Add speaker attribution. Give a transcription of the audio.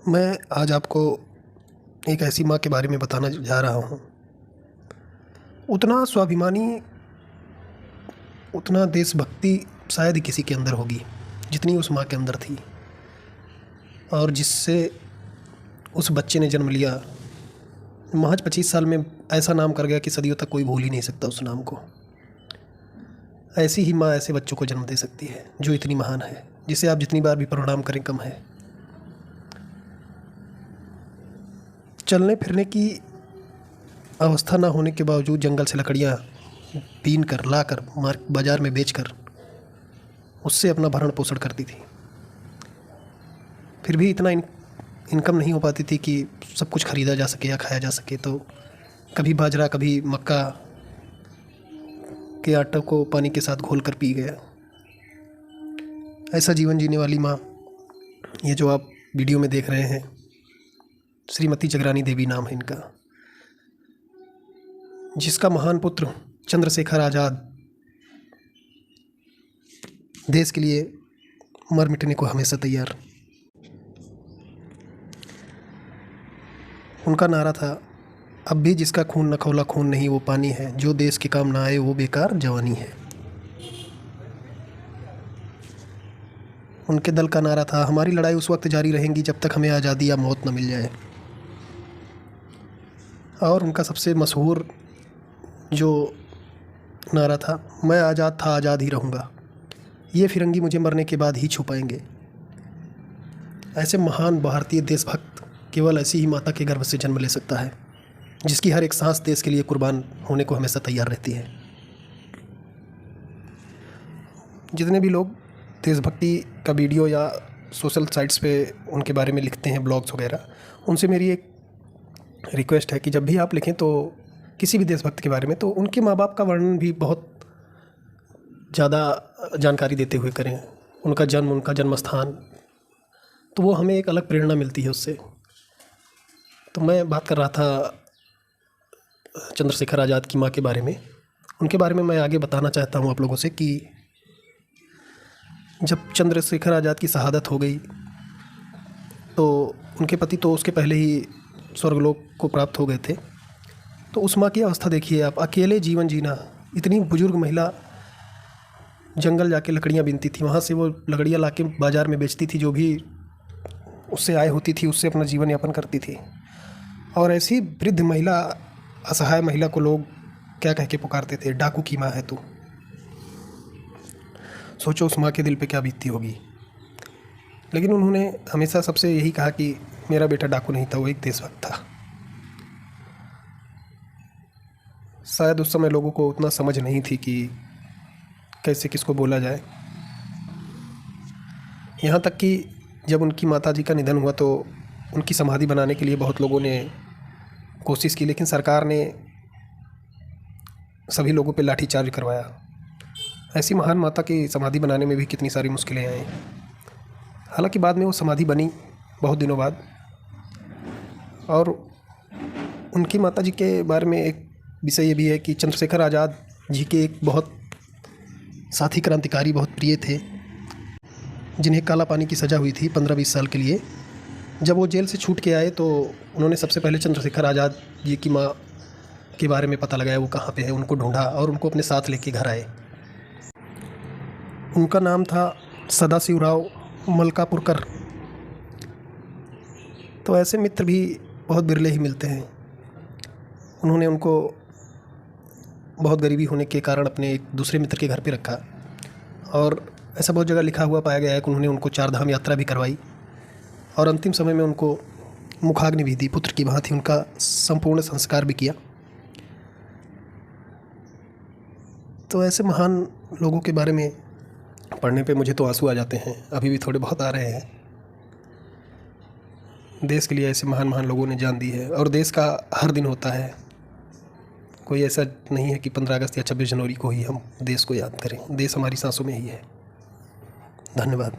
Speaker 1: मैं आज आपको एक ऐसी माँ के बारे में बताना जा रहा हूँ। उतना स्वाभिमानी, उतना देशभक्ति शायद ही किसी के अंदर होगी जितनी उस माँ के अंदर थी, और जिससे उस बच्चे ने जन्म लिया। महज 25 साल में ऐसा नाम कर गया कि सदियों तक कोई भूल ही नहीं सकता उस नाम को। ऐसी ही माँ ऐसे बच्चों को जन्म दे सकती है जो इतनी महान है, जिसे आप जितनी बार भी प्रणाम करें कम है। चलने फिरने की अवस्था ना होने के बावजूद जंगल से लकड़ियाँ बीन कर लाकर बाज़ार में बेचकर उससे अपना भरण पोषण करती थी। फिर भी इतना इनकम नहीं हो पाती थी कि सब कुछ ख़रीदा जा सके या खाया जा सके, तो कभी बाजरा कभी मक्का के आटे को पानी के साथ घोल कर पी गया। ऐसा जीवन जीने वाली माँ, ये जो आप वीडियो में देख रहे हैं, श्रीमती जगरानी देवी नाम है इनका, जिसका महान पुत्र चंद्रशेखर आज़ाद देश के लिए मर मिटने को हमेशा तैयार। उनका नारा था, अब भी जिसका खून न खौला खून नहीं वो पानी है, जो देश के काम ना आए वो बेकार जवानी है। उनके दल का नारा था, हमारी लड़ाई उस वक्त जारी रहेंगी जब तक हमें आज़ादी या मौत न मिल जाए। और उनका सबसे मशहूर जो नारा था, मैं आज़ाद था आज़ाद ही रहूँगा, ये फिरंगी मुझे मरने के बाद ही छू पाएंगे। ऐसे महान भारतीय देशभक्त केवल ऐसी ही माता के गर्भ से जन्म ले सकता है, जिसकी हर एक सांस देश के लिए कुर्बान होने को हमेशा तैयार रहती है। जितने भी लोग देशभक्ति का वीडियो या सोशल साइट्स पे उनके बारे में लिखते हैं, ब्लॉग्स वगैरह, उनसे मेरी एक रिक्वेस्ट है कि जब भी आप लिखें तो किसी भी देशभक्त के बारे में, तो उनके माँ बाप का वर्णन भी बहुत ज़्यादा जानकारी देते हुए करें। उनका जन्म, उनका जन्म स्थान, तो वो हमें एक अलग प्रेरणा मिलती है उससे। तो मैं बात कर रहा था चंद्रशेखर आज़ाद की माँ के बारे में। उनके बारे में मैं आगे बताना चाहता हूँ आप लोगों से कि जब चंद्रशेखर आज़ाद की शहादत हो गई तो उनके पति तो उसके पहले ही स्वर्गलोक को प्राप्त हो गए थे। तो उस माँ की अवस्था देखिए आप, अकेले जीवन जीना। इतनी बुजुर्ग महिला जंगल जाके लकड़ियाँ बीनती थी, वहाँ से वो लकड़ियाँ लाके बाज़ार में बेचती थी, जो भी उससे आय होती थी उससे अपना जीवन यापन करती थी। और ऐसी वृद्ध महिला, असहाय महिला को लोग क्या कह के पुकारते थे, डाकू की माँ है तू। सोचो उस माँ के दिल पे क्या बीतती होगी। लेकिन उन्होंने हमेशा सबसे यही कहा कि मेरा बेटा डाकू नहीं था, वो एक देशभक्त था। शायद उस समय लोगों को उतना समझ नहीं थी कि कैसे किसको बोला जाए। यहाँ तक कि जब उनकी माताजी का निधन हुआ तो उनकी समाधि बनाने के लिए बहुत लोगों ने कोशिश की, लेकिन सरकार ने सभी लोगों पे लाठीचार्ज करवाया। ऐसी महान माता की समाधि बनाने में भी कितनी सारी मुश्किलें आई। हालांकि बाद में वो समाधि बनी बहुत दिनों बाद। और उनकी माताजी के बारे में एक विषय ये भी है कि चंद्रशेखर आज़ाद जी के एक बहुत साथी क्रांतिकारी बहुत प्रिय थे, जिन्हें काला पानी की सज़ा हुई थी 15-20 साल के लिए। जब वो जेल से छूट के आए तो उन्होंने सबसे पहले चंद्रशेखर आज़ाद जी की माँ के बारे में पता लगाया, वो कहाँ पे है, उनको ढूंढा और उनको अपने साथ लेके घर आए। उनका नाम था सदाशिवराव मलकापुरकर। तो ऐसे मित्र भी बहुत बिरले ही मिलते हैं। उन्होंने उनको बहुत गरीबी होने के कारण अपने एक दूसरे मित्र के घर पे रखा, और ऐसा बहुत जगह लिखा हुआ पाया गया है कि उन्होंने उनको 4 धाम यात्रा भी करवाई, और अंतिम समय में उनको मुखाग्नि भी दी, पुत्र की भांति उनका संपूर्ण संस्कार भी किया। तो ऐसे महान लोगों के बारे में पढ़ने पे मुझे तो आंसू आ जाते हैं, अभी भी थोड़े बहुत आ रहे हैं। देश के लिए ऐसे महान महान लोगों ने जान दी है, और देश का हर दिन होता है। कोई ऐसा नहीं है कि 15 अगस्त या 26 जनवरी को ही हम देश को याद करें। देश हमारी सांसों में ही है। धन्यवाद।